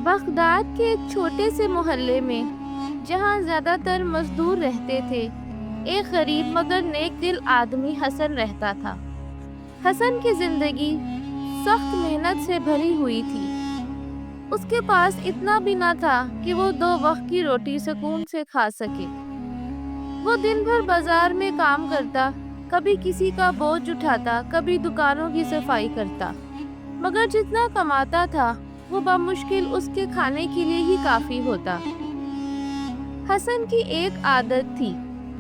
Baghdad کے ایک چھوٹے سے محلے میں جہاں زیادہ تر مزدور رہتے تھے، ایک غریب مگر نیک دل آدمی حسن رہتا تھا۔ حسن کی زندگی سخت محنت سے بھری ہوئی تھی۔ اس کے پاس اتنا بھی نہ تھا کہ وہ 2 وقت کی روٹی سکون سے کھا سکے۔ وہ دن بھر بازار میں کام کرتا، کبھی کسی کا بوجھ اٹھاتا، کبھی دکانوں کی صفائی کرتا، مگر جتنا کماتا تھا وہ بمشکل اس کے کھانے کے لیے ہی کافی ہوتا۔ حسن کی ایک عادت تھی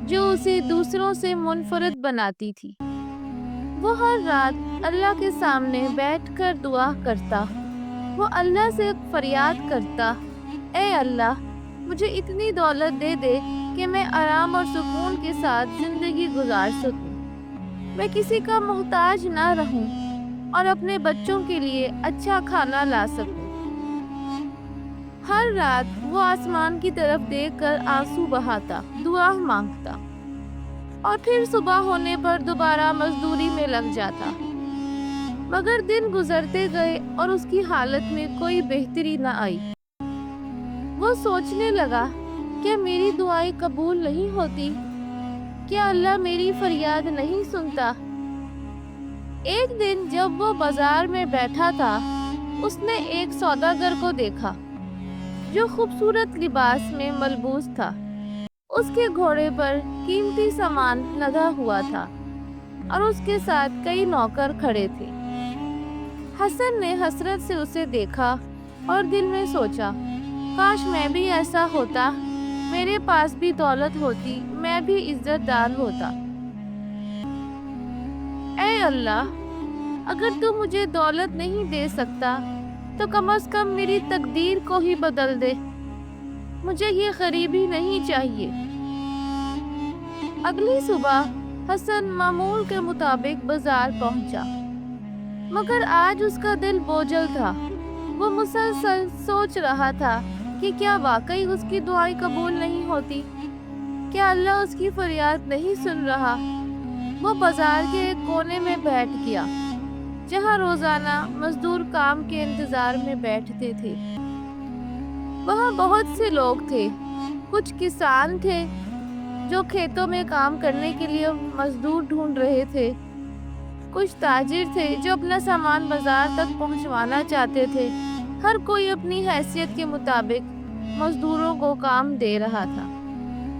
جو اسے دوسروں سے منفرد بناتی تھی۔ وہ ہر رات اللہ کے سامنے بیٹھ کر دعا کرتا۔ وہ اللہ سے فریاد کرتا، اے اللہ، مجھے اتنی دولت دے دے کہ میں آرام اور سکون کے ساتھ زندگی گزار سکوں، میں کسی کا محتاج نہ رہوں اور اپنے بچوں کے لیے اچھا کھانا لا سکوں۔ ہر رات وہ آسمان کی طرف دیکھ کر آنسو بہاتا، دعا مانگتا اور پھر صبح ہونے پر دوبارہ مزدوری میں لگ جاتا۔ مگر دن گزرتے گئے اور اس کی حالت میں کوئی بہتری نہ آئی۔ وہ سوچنے لگا، کیا میری دعائیں قبول نہیں ہوتی؟ کیا اللہ میری فریاد نہیں سنتا؟ ایک دن جب وہ بازار میں بیٹھا تھا، اس نے ایک سوداگر کو دیکھا جو خوبصورت لباس میں ملبوس تھا۔ اس کے گھوڑے پر قیمتی سامان لدا ہوا تھا اور اس کے ساتھ کئی نوکر کھڑے تھے۔ حسن نے حسرت سے اسے دیکھا اور دل میں سوچا، کاش میں بھی ایسا ہوتا، میرے پاس بھی دولت ہوتی، میں بھی عزت دار ہوتا۔ اے اللہ، اگر تو مجھے دولت نہیں دے سکتا تو کم از کم میری تقدیر کو ہی بدل دے، مجھے یہ غریبی نہیں چاہیے۔ اگلی صبح حسن معمول کے مطابق بازار پہنچا، مگر آج اس کا دل بوجھل تھا۔ وہ مسلسل سوچ رہا تھا کہ کیا واقعی اس کی دعائیں قبول نہیں ہوتی؟ کیا اللہ اس کی فریاد نہیں سن رہا؟ وہ بازار کے ایک کونے میں بیٹھ گیا جہاں روزانہ مزدور کام کے انتظار میں بیٹھتے تھے۔ وہاں بہت سے لوگ تھے، کچھ کسان تھے جو کھیتوں میں کام کرنے کے لیے مزدور ڈھونڈ رہے تھے، کچھ تاجر تھے جو اپنا سامان بازار تک پہنچوانا چاہتے تھے۔ ہر کوئی اپنی حیثیت کے مطابق مزدوروں کو کام دے رہا تھا،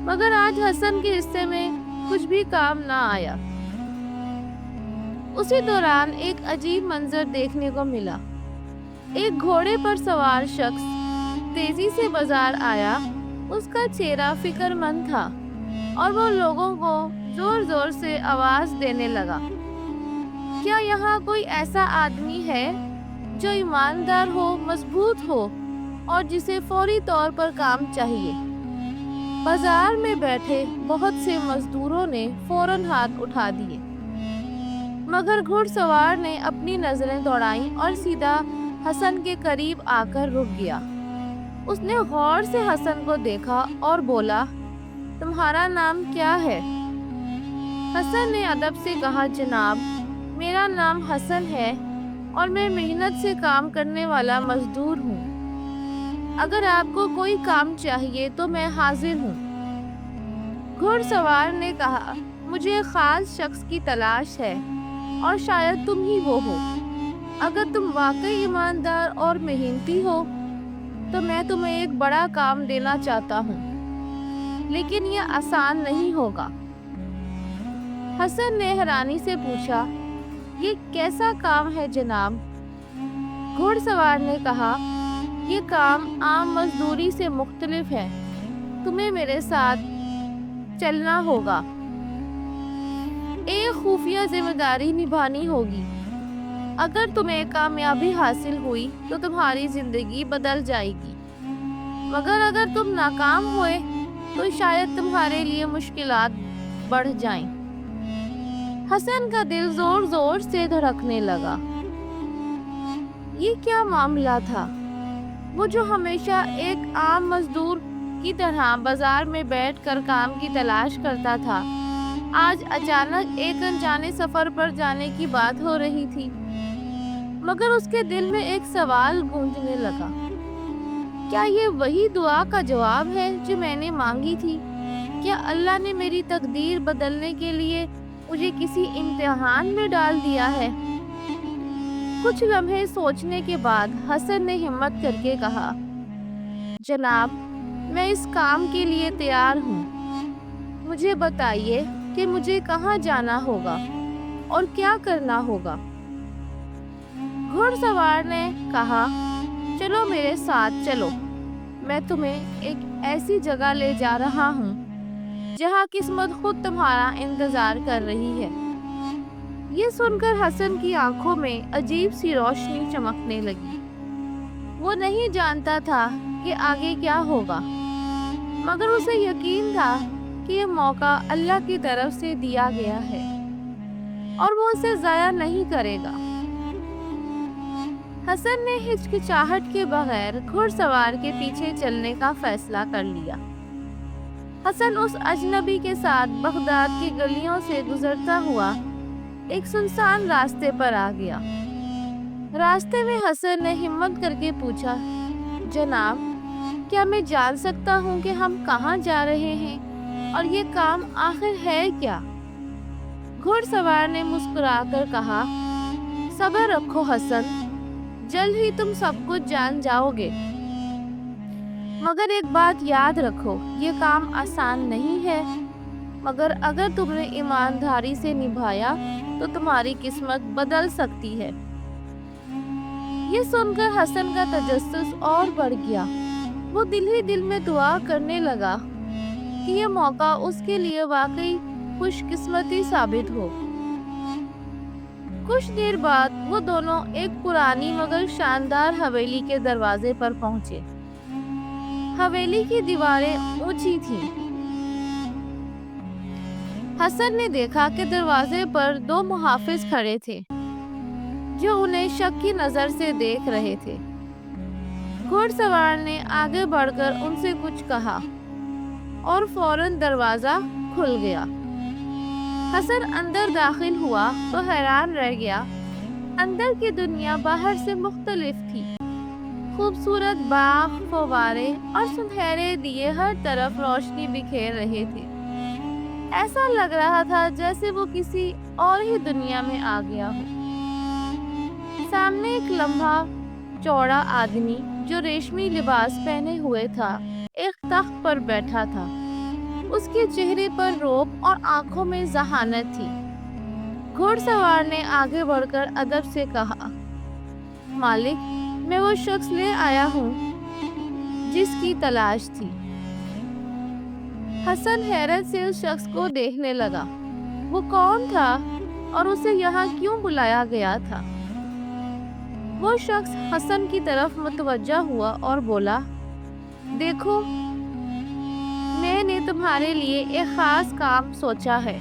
مگر آج حسن کے حصے میں کچھ بھی کام نہ آیا۔ اسی دوران ایک عجیب منظر دیکھنے کو ملا۔ ایک گھوڑے پر سوار شخص تیزی سے بازار آیا۔ اس کا چہرہ فکر مند تھا اور وہ لوگوں کو زور زور سے آواز دینے لگا، کیا یہاں کوئی ایسا آدمی ہے جو ایماندار ہو، مضبوط ہو اور جسے فوری طور پر کام چاہیے؟ بازار میں بیٹھے بہت سے مزدوروں نے فوراً ہاتھ اٹھا دیے، مگر گھڑ سوار نے اپنی نظریں دوڑائیں اور سیدھا حسن کے قریب آ کر رک گیا۔ اس نے غور سے حسن کو دیکھا اور بولا، تمہارا نام کیا ہے؟ حسن نے ادب سے کہا، جناب، میرا نام حسن ہے اور میں محنت سے کام کرنے والا مزدور ہوں۔ اگر آپ کو کوئی کام چاہیے تو میں حاضر ہوں۔ گھڑ سوار نے کہا، مجھے ایک خاص شخص کی تلاش ہے اور شاید تم ہی وہ ہو۔ اگر تم واقعی ایماندار اور محنتی ہو تو میں تمہیں ایک بڑا کام دینا چاہتا ہوں، لیکن یہ آسان نہیں ہوگا۔ حسن نے حیرانی سے پوچھا، یہ کیسا کام ہے جناب؟ گھڑ سوار نے کہا، یہ کام عام مزدوری سے مختلف ہے، تمہیں میرے ساتھ چلنا ہوگا، ایک خفیہ ذمہ داری نبھانی ہوگی۔ اگر تمہیں کامیابی حاصل ہوئی تو تمہاری زندگی بدل جائے گی، مگر اگر تم ناکام ہوئے تو شاید تمہارے لیے مشکلات بڑھ جائیں۔ حسن کا دل زور زور سے دھڑکنے لگا۔ یہ کیا معاملہ تھا؟ وہ جو ہمیشہ ایک عام مزدور کی طرح بازار میں بیٹھ کر کام کی تلاش کرتا تھا، آج اچانک ایک انجانے سفر پر جانے کی بات ہو رہی تھی۔ مگر اس کے دل میں ایک سوال گونجنے لگا، کیا یہ وہی دعا کا جواب ہے جو میں نے مانگی تھی؟ کیا اللہ نے میری تقدیر بدلنے کے لیے مجھے کسی امتحان میں ڈال دیا ہے؟ کچھ لمحے سوچنے کے بعد حسن نے ہمت کر کے کہا، جناب، میں اس کام کے لیے تیار ہوں۔ مجھے بتائیے کہ مجھے کہاں جانا ہوگا اور کیا کرنا ہوگا۔ گھڑ سوار نے کہا، چلو میرے ساتھ چلو، میں تمہیں ایک ایسی جگہ لے جا رہا ہوں جہاں قسمت خود تمہارا انتظار کر رہی ہے۔ یہ سن کر حسن کی آنکھوں میں عجیب سی روشنی چمکنے لگی۔ وہ نہیں جانتا تھا کہ آگے کیا ہوگا، مگر اسے یقین تھا کہ یہ موقع اللہ کی طرف سے دیا گیا ہے اور وہ اسے ضائع نہیں کرے گا۔ حسن نے ہچکچاہٹ کے بغیر گھڑ سوار کے پیچھے چلنے کا فیصلہ کر لیا۔ حسن اس اجنبی کے ساتھ بغداد کی گلیوں سے گزرتا ہوا ایک سنسان راستے پر آ گیا۔ راستے میں حسن نے ہمت کر کے پوچھا، جناب، کیا میں جان سکتا ہوں کہ ہم کہاں جا رہے ہیں اور یہ کام آخر ہے کیا؟ گھڑ سوار نے مسکرا کر کہا، صبر رکھو حسن، جلد ہی تم سب کچھ جان جاؤ گے، مگر ایک بات یاد رکھو، یہ کام آسان نہیں ہے، مگر اگر تم نے ایمانداری سے نبھایا تو تمہاری قسمت بدل سکتی ہے۔ یہ سن کر حسن کا تجسس اور بڑھ گیا۔ وہ دل ہی دل میں دعا کرنے لگا کہ یہ موقع اس کے لیے واقعی خوش قسمتی ثابت ہو۔ کچھ دیر بعد وہ دونوں ایک پرانی مگر شاندار حویلی کے دروازے پر پہنچے۔ حویلی کی دیواریں اونچی تھیں۔ حسن نے دیکھا کہ دروازے پر دو محافظ کھڑے تھے جو انہیں شک کی نظر سے دیکھ رہے تھے۔ گھڑ سوار نے آگے بڑھ کر ان سے کچھ کہا اور فوراً دروازہ کھل گیا۔ حسن اندر داخل ہوا تو حیران رہ گیا۔ اندر کی دنیا باہر سے مختلف تھی۔ خوبصورت باغ، فوارے اور سنہرے دیے ہر طرف روشنی بکھیر رہے تھے۔ ایسا لگ رہا تھا جیسے وہ کسی اور ہی دنیا میں آ گیا ہو۔ سامنے ایک لمبا چوڑا آدمی جو ریشمی لباس پہنے ہوئے تھا ایک تخت پر بیٹھا تھا۔ اس کے چہرے پر رعب اور آنکھوں میں ذہانت تھی۔ گھڑ سوار نے آگے بڑھ کر ادب سے کہا، مالک، میں وہ شخص لے آیا ہوں جس کی تلاش تھی۔ حسن حیرت سے اس شخص کو دیکھنے لگا۔ وہ کون تھا اور اسے یہاں کیوں بلایا گیا تھا؟ وہ شخص حسن کی طرف متوجہ ہوا اور بولا، دیکھو، میں نے تمہارے لیے ایک خاص کام سوچا ہے۔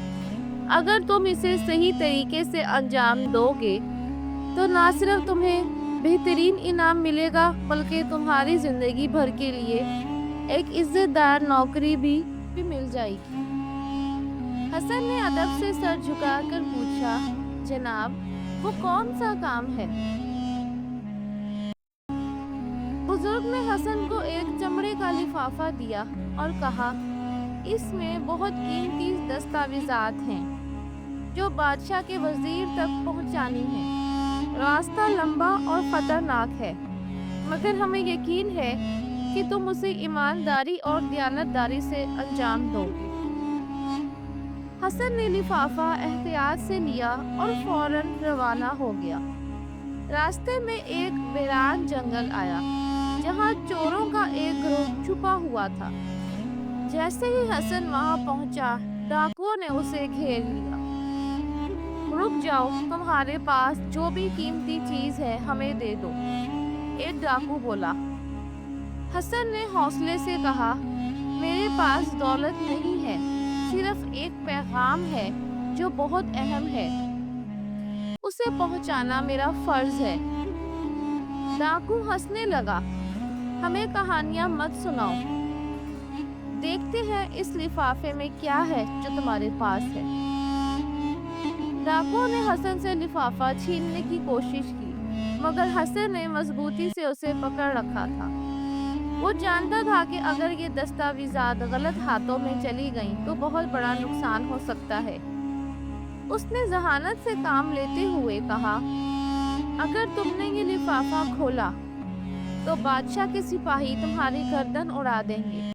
اگر تم اسے صحیح طریقے سے انجام دو گے تو نہ صرف تمہیں بہترین انعام ملے گا بلکہ تمہاری زندگی بھر کے لیے ایک عزت دار نوکری بھی مل جائے گی۔ حسن نے ادب سے سر جھکا کر پوچھا، جناب، وہ کون سا کام ہے؟ بزرگ نے حسن کو ایک چمڑے کا لفافہ دیا اور کہا، اس میں بہت قیمتی دستاویزات ہیں جو بادشاہ کے وزیر تک پہنچانی ہیں۔ راستہ لمبا اور خطرناک ہے، مگر ہمیں یقین ہے کہ تم اسے ایمانداری اور دیانتداری سے انجام دو گے۔ حسن نے لفافہ احتیاط سے لیا اور فوراً روانہ ہو گیا۔ راستے میں ایک ویران جنگل آیا جہاں چوروں کا ایک گروہ چھپا ہوا تھا۔ جیسے ہی حسن وہاں پہنچا، ڈاکوؤں نے اسے گھیر لیا۔ رک جاؤ، تمہارے پاس جو بھی قیمتی چیز ہے ہمیں دے دو، ایک ڈاکو بولا۔ حسن نے حوصلے سے کہا، میرے پاس دولت نہیں ہے، صرف ایک پیغام ہے جو بہت اہم ہے، اسے پہنچانا میرا فرض ہے۔ ڈاکو ہنسنے لگا، ہمیں کہانیاں مت سناؤ، دیکھتے ہیں اس لفافے میں کیا ہے جو تمہارے پاس ہے۔ ڈاکو نے حسن سے لفافہ چھیننے کی کوشش کی، مگر حسن نے مضبوطی سے اسے پکڑ رکھا تھا۔ وہ جانتا تھا کہ اگر یہ دستاویزات غلط ہاتھوں میں چلی گئیں تو بہت بڑا نقصان ہو سکتا ہے۔ اس نے ذہانت سے کام لیتے ہوئے کہا، اگر تم نے یہ لفافہ کھولا تو بادشاہ کے سپاہی تمہاری گردن اڑا دیں گے۔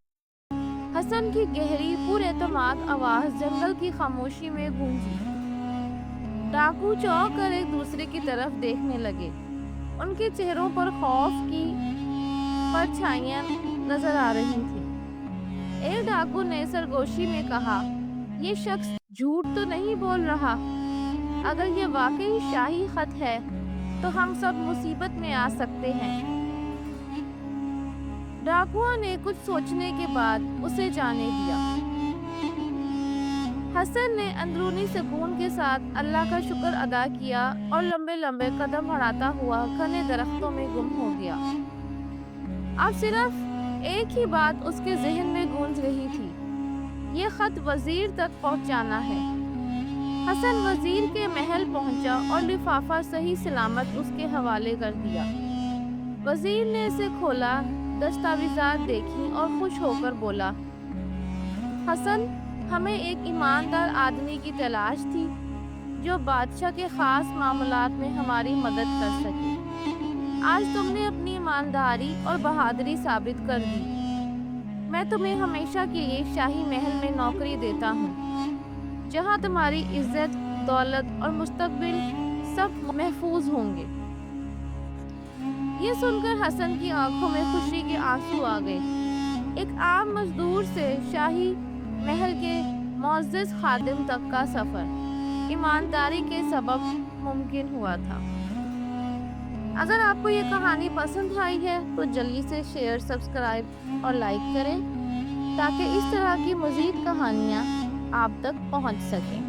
حسن کی گہری پر اعتماد آواز جنگل کی خاموشی میں گونجی۔ ڈاکو چونک کر ایک دوسرے کی طرف دیکھنے لگے۔ ان کے چہروں پر خوف کی پرچھائیاں نظر آ رہی تھیں۔ ایک ڈاکو نے سرگوشی میں کہا، یہ شخص جھوٹ تو نہیں بول رہا؟ اگر یہ واقعی شاہی خط ہے تو ہم سب مصیبت میں آ سکتے ہیں۔ ڈاکوؤں نے کچھ سوچنے کے بعد اسے جانے دیا۔ حسن نے اندرونی سکون کے ساتھ اللہ کا شکر ادا کیا اور لمبے لمبے قدم بڑھاتا ہوا گھنے درختوں میں گم ہو گیا۔ اب صرف ایک ہی بات اس کے ذہن میں گونج رہی تھی، یہ خط وزیر تک پہنچانا ہے۔ حسن وزیر کے محل پہنچا اور لفافہ صحیح سلامت اس کے حوالے کر دیا۔ وزیر نے اسے کھولا، دستاویزات دیکھی اور خوش ہو کر بولا، حسن، ہمیں ایک ایماندار آدمی کی تلاش تھی جو بادشاہ کے خاص معاملات میں ہماری مدد کر سکے۔ آج تم نے اپنی ایمانداری اور بہادری ثابت کر دی۔ میں تمہیں ہمیشہ کے لیے شاہی محل میں نوکری دیتا ہوں، جہاں تمہاری عزت، دولت اور مستقبل سب محفوظ ہوں گے۔ یہ سن کر حسن کی آنکھوں میں خوشی کے آنسو آ گئے۔ ایک عام مزدور سے شاہی محل کے معزز خادم تک کا سفر ایمانداری کے سبب ممکن ہوا تھا۔ اگر آپ کو یہ کہانی پسند آئی ہے تو جلدی سے شیئر، سبسکرائب اور لائک کریں تاکہ اس طرح کی مزید کہانیاں آپ تک پہنچ سکیں۔